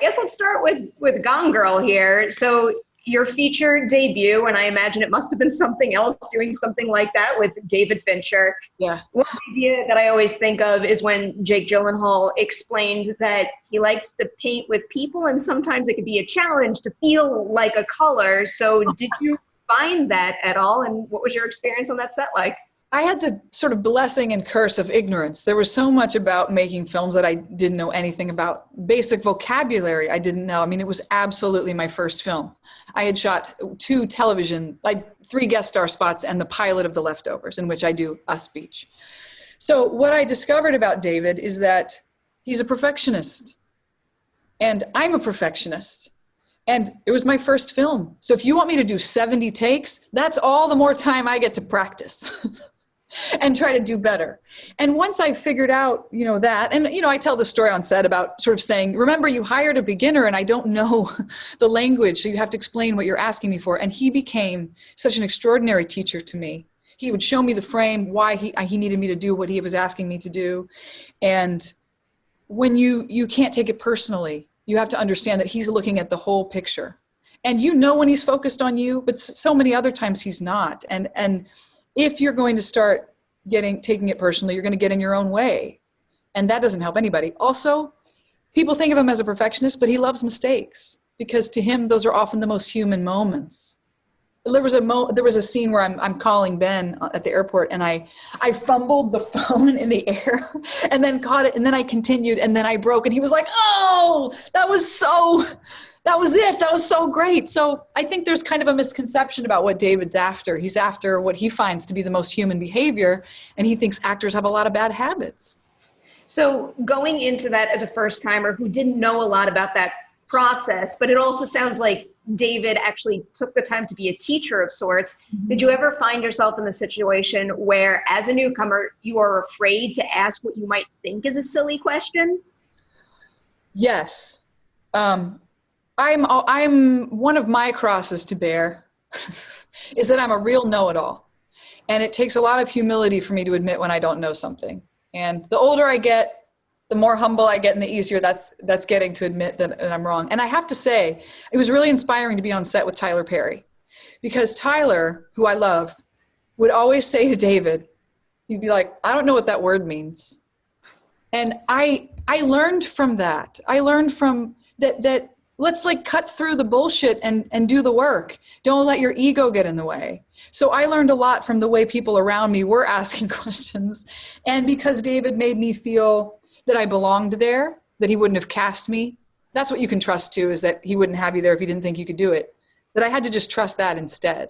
guess let's start with Gone Girl here. So your feature debut, and I imagine it must have been something else doing something like that with David Fincher. Yeah. One idea that I always think of is when Jake Gyllenhaal explained that he likes to paint with people and sometimes it could be a challenge to feel like a color. So did you find that at all? And what was your experience on that set like? I had the sort of blessing and curse of ignorance. There was so much about making films that I didn't know anything about. Basic vocabulary I didn't know. I mean, it was absolutely my first film. I had shot 2 television, like 3 guest star spots and the pilot of The Leftovers, in which I do a speech. So what I discovered about David is that he's a perfectionist. And I'm a perfectionist. And it was my first film. So if you want me to do 70 takes, that's all the more time I get to practice. And try to do better. And once I figured out, that, and, I tell the story on set about sort of saying, remember, you hired a beginner and I don't know the language, so you have to explain what you're asking me for. And he became such an extraordinary teacher to me. He would show me the frame, why he needed me to do what he was asking me to do. And when you can't take it personally, you have to understand that he's looking at the whole picture. And when he's focused on you, but so many other times he's not. And if you're going to start taking it personally, you're going to get in your own way. And that doesn't help anybody. Also, people think of him as a perfectionist, but he loves mistakes because to him, those are often the most human moments. There was a scene where I'm calling Ben at the airport and I fumbled the phone in the air and then caught it and then I continued and then I broke and he was like, oh, that was it. That was so great. So I think there's kind of a misconception about what David's after. He's after what he finds to be the most human behavior, and he thinks actors have a lot of bad habits. So going into that as a first timer who didn't know a lot about that process, but it also sounds like David actually took the time to be a teacher of sorts. Mm-hmm. Did you ever find yourself in the situation where as a newcomer, you are afraid to ask what you might think is a silly question? Yes. I'm one of my crosses to bear is that I'm a real know-it-all. And it takes a lot of humility for me to admit when I don't know something. And the older I get, the more humble I get and the easier that's getting to admit that I'm wrong. And I have to say, it was really inspiring to be on set with Tyler Perry because Tyler, who I love, would always say to David, he'd be like, I don't know what that word means. And I learned from that. I learned from that let's cut through the bullshit and do the work. Don't let your ego get in the way. So I learned a lot from the way people around me were asking questions. And because David made me feel that I belonged there, that he wouldn't have cast me. That's what you can trust too, is that he wouldn't have you there if he didn't think you could do it. That I had to just trust that instead.